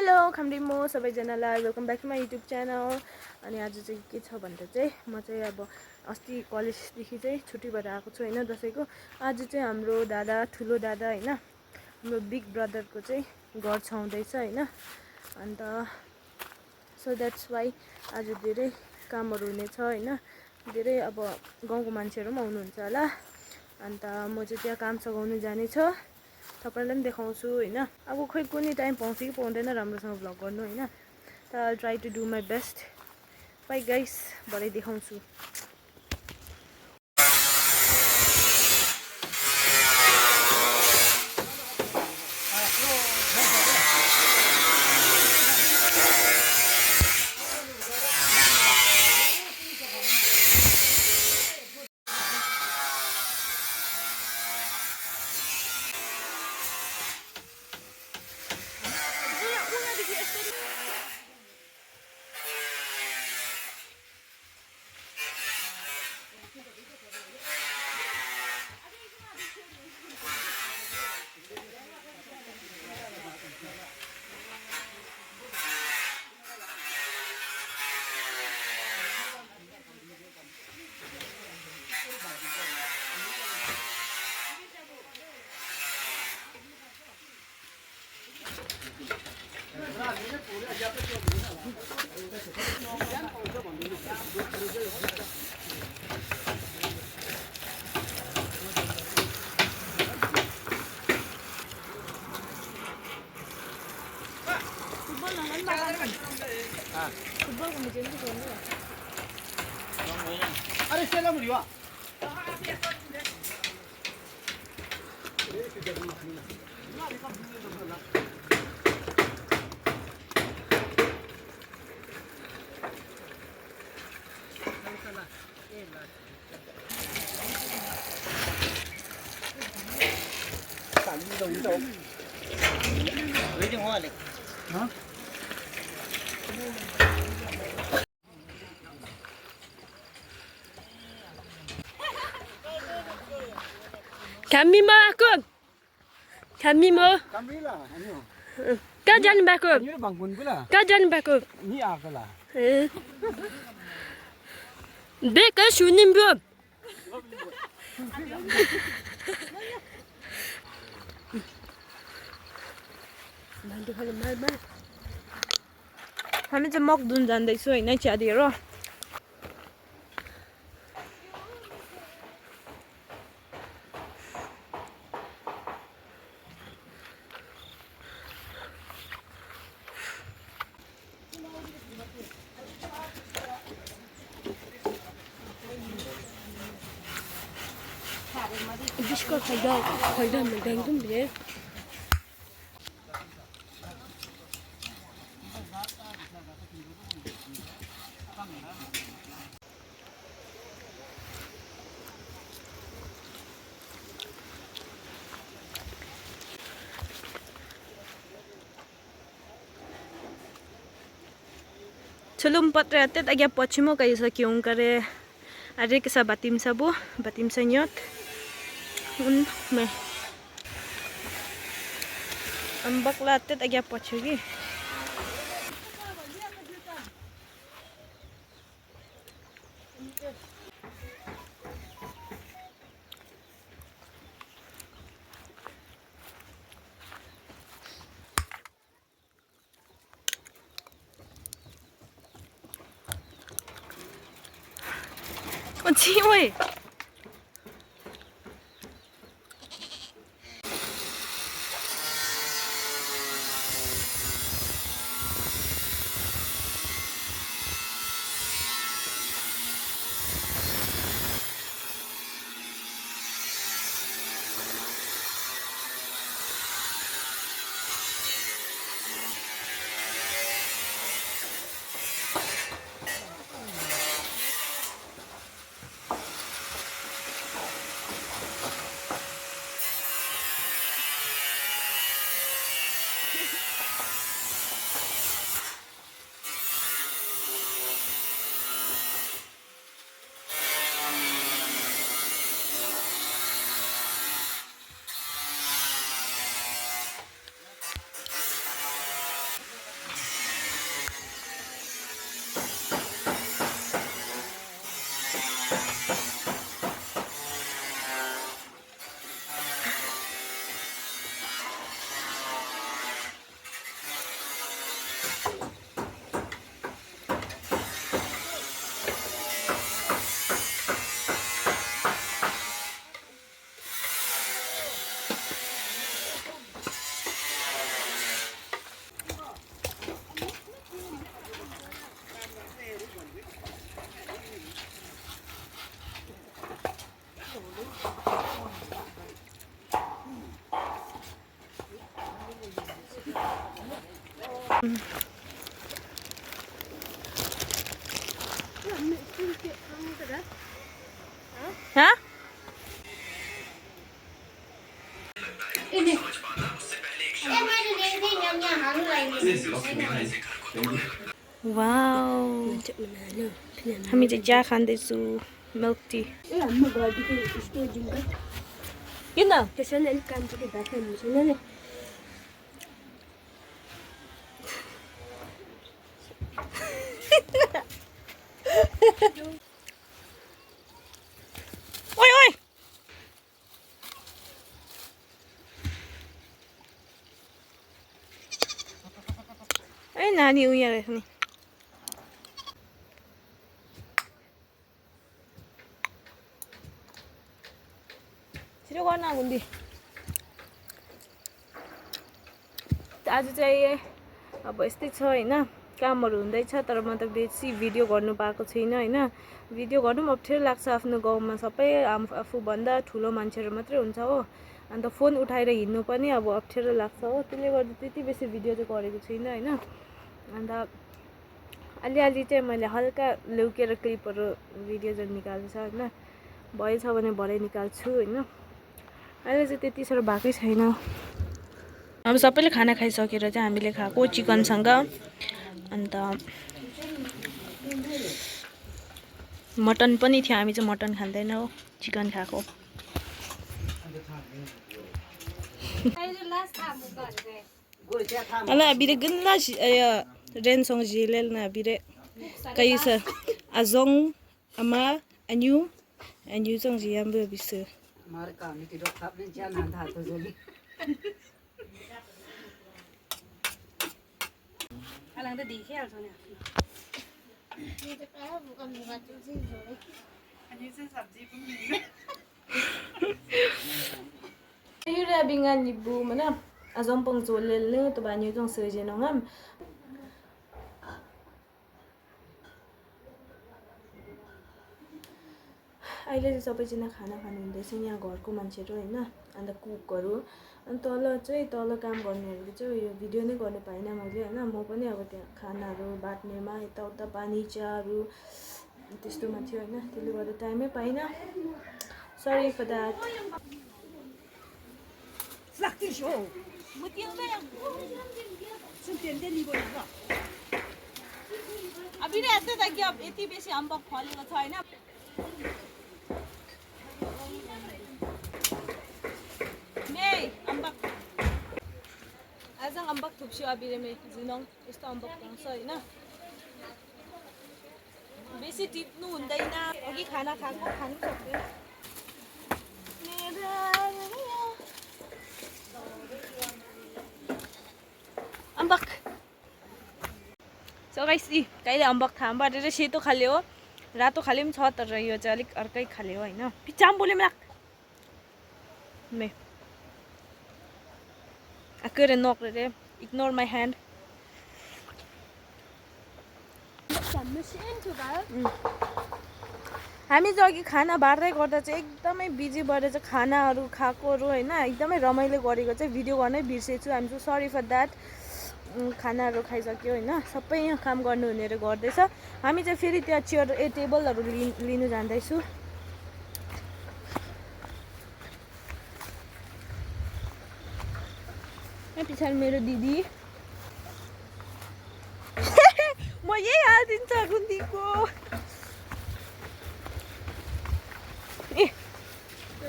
Hello खामदिमो सबैजनालाई welcome back to my YouTube channel. अनि आज चाहिँ के छ भन्दा चाहिँ म चाहिँ अब अस्ति कलेजदेखि चाहिँ छुट्टी भएर आएको छु हैन दसैँको। आज चाहिँ हाम्रो दादा ठुलो दादा हैन हाम्रो बिग ब्रदरको चाहिँ घर छाउँदैछ हैन। अन्त सो द्याट्स वाइ आज धेरै कामहरू हुनेछ हैन। धेरै अब गाउँको मान्छेहरू पनि आउनुहुन्छ होला। अन्त म चाहिँ त्यहाँ काम सघाउनु जाने छ। तपाईलाई पनि देखाउँछु हैन। अब खोइ कुनै टाइम पाउँछ कि पाउँदैन राम्रोसँग भ्लग गर्नु हैन। तर I try to do my best. Bye guys, भरे देखाउँछु। अरे Salem लिवा Kami aku. Kami mau. kami lah anu Kau jangan baku. ni bangun pula Kau jangan baku. ni akalah Dek kau sunim belum? Mandu kalau mal. Kami चाहिँ मकदुन जाँदैछु हैन चिया दिएर। Bisco खाइदा mendengung dia. Celum potretet agak pocimo kayu sakiung kare ada kisah batim sabu batim senyot me ambak latet agak pocogi Woi. हाँ wow हामी चाहिँ चिया खाँदैछु मिल्क टी किन त्यसैले अलिक काम चाहिँ भात खानु छैन नि ओइ ओइ ए नानी उयो रहेछ नि छिटो गर्न गुन्दी आज चाहिँ अब यस्तै छ होइन कामहरू हुँदैछ तर म त बेसी भिडियो गर्नु पाएको छुइनँ होइन भिडियो गर्नु पनि अप्ठ्यारो लाग्छ आफ्नो गाउँमा सबै आफूभन्दा ठुलो मान्छेहरू मात्रै हुन्छ हो अन्त फोन उठाएर हिँड्नु पनि अब अप्ठ्यारो लाग्छ हो त्यसले गर्दा त्यति बेसी भिडियो चाहिँ गरेको छुइनँ होइन अन्त अलिअलि चाहिँ मैले हल्का लुकेर क्लिपहरू भिडियोजहरू निकाल्छु होइन भएछ भने भरे निकाल्छु होइन अहिले चाहिँ त्यति साह्रो भएकै छैन अब सबैले खाना खाइसकेर चाहिँ हामीले खाएको चिकनसँग अन्त मटन पनि थियो हामी चाहिँ मटन खाँदैनौँ चिकन खाएको Ala abire gna ren song jilel na abire kayu sa azong ama anyu song jiam be bisu हमारे काम की डॉक्टर साहब ने जान ना था तो जोली अलग तो दिखे यार सोने ये तो पहला भूखा भूखा तुझे जोड़े अजी से सब्जी भी Ayo dah bingan ibu mana azong pang jolel le to banyu jong seje nongam अहिले चाहिँ सबैजना खाना खानु हुँदैछ यहाँ घरको मान्छेहरू हैन अन्त कुकहरू अनि तल काम गर्नेहरूले चाहिँ यो भिडियो नै गर्न पाइन मैले हैन म पनि अब त्यहाँ खानाहरू बाट्नेमा यताउता पानी चियाहरू त्यस्तोमा थियो हैन त्यसले गर्दा टाइमै पाइन sorry for that Sakti show. अभी नै यस्तै त कि अब यति बेसी अम्बक फलेको छ हैन मे अम्बक आज अम्बक थुप्छु अबिरे मे जुनङ यस्तो अम्बक पाउँछ हैन बेसी टिप्नु हुँदैन अघि खाना खानु सक्दैन अम्बक सो गाइस कहिले अम्बक थाहा पारेर सेतो खाले हो रातो खाले पनि छ तर यो चाहिँ अलिक अर्कै खाले हो हैन पिचाम बोले मलाई मे I couldn't knock it. Ignore my hand. हामी चाहिँ अघि खाना बार्दै गर्दा चाहिँ एकदमै बिजी भएर चाहिँ खानाहरू खाएकोहरू हैन एकदमै रमाइलो गरेको चाहिँ भिडियो गर्नै बिर्सेछु I am so sorry for that खानाहरू खाइसक्यो हैन सबै यहाँ काम गर्नु हुनेहरू गर्दैछ हामी चाहिँ फेरि त्यहाँ चेयर टेबलहरू लिनु जाँदैछु पछाडि मेरो दिदी म यही हालिदिन्छ गुन्दीको ए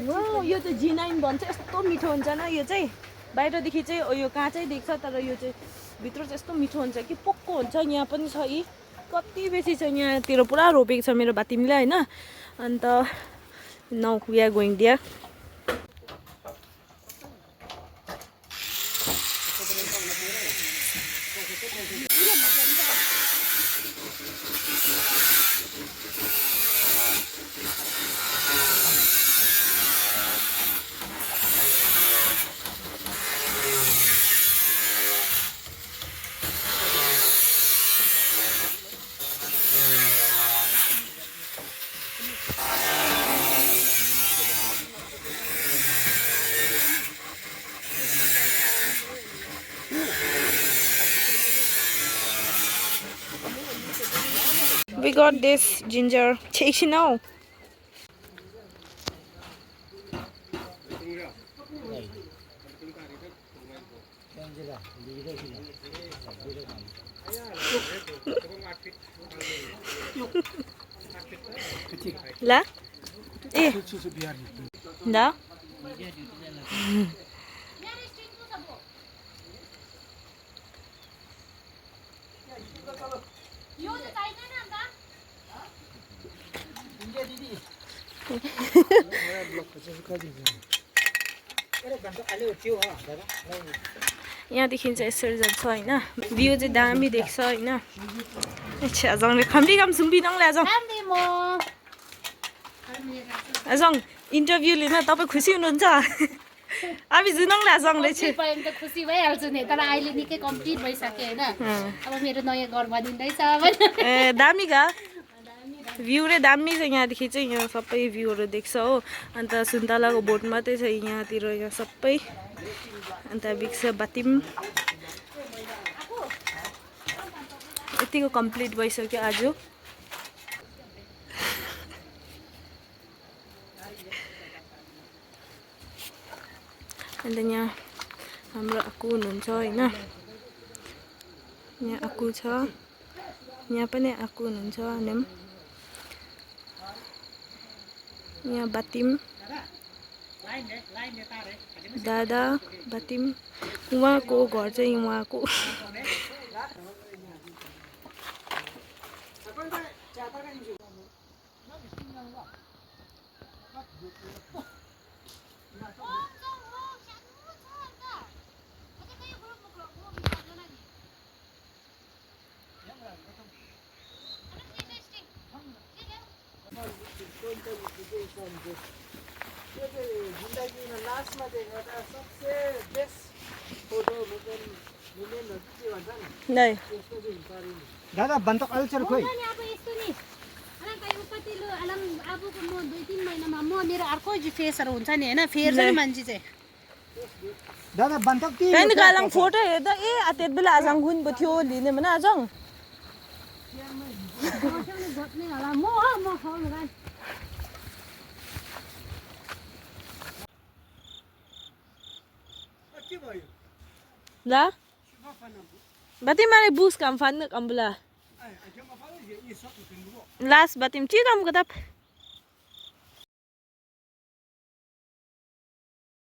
वाउ यो चाहिँ जिनाइन भन्छ यस्तो मिठो हुन्छ न यो चाहिँ बाहिरदेखि चाहिँ यो काँचै देख्छ तर यो चाहिँ भित्र चाहिँ यस्तो मिठो हुन्छ कि पक्को हुन्छ यहाँ पनि छ यी कति बेसी छ यहाँतिर पुरा रोपेको छ मेरो भातिमीले हैन अन्त now we are going there We got this ginger. Take it now. La? Eh. Da? यहाँदेखि चाहिँ यसरी जान्छ होइन भ्यू चाहिँ दामी देख्छ होइन अच्छा जङले खम्री काम सुम्बी नङले आजङ आजङ इन्टरभ्यू लिन तपाईँ खुसी हुनुहुन्छ अब जुनङले आजङले चाहिँ त खुसी भइहाल्छु नि तर अहिले निकै कम्प्लिट भइसक्यो होइन अब मेरो नयाँ घर बनिँदैछ ए दामी का भ्यू रे दामी छ यहाँदेखि चाहिँ यहाँ सबै भ्यूहरू देख्छ हो अन्त सुन्तलाको बोट मात्रै छ यहाँतिर यहाँ सबै अन्त बिक्स बातिम यतिको कम्प्लिट भइसक्यो आज अन्त यहाँ हाम्रो आकु हुनुहुन्छ होइन यहाँ आकु छ यहाँ पनि आकु हुनुहुन्छ अनि यहाँ बातिम दादा बातिम उहाँको घर चाहिँ उहाँको नहीं दादा बन्तक अल्छर खोइ अब यस्तो नि कतिलो अब म 2-3 महिनामा म मेरो अर्को फेसहरू हुन्छ नि होइन फेर्छ नि मान्छे चाहिँ दादा बन्तक ती कहीं निकालंग फोटो हेर्दा ए त्यति बेला आजङ गुन थियो लिने भने आजङ घट्ने होला म के भयो ला बातिम मारे बुस काम फान कम्बला लास्ट बातिम के काम कता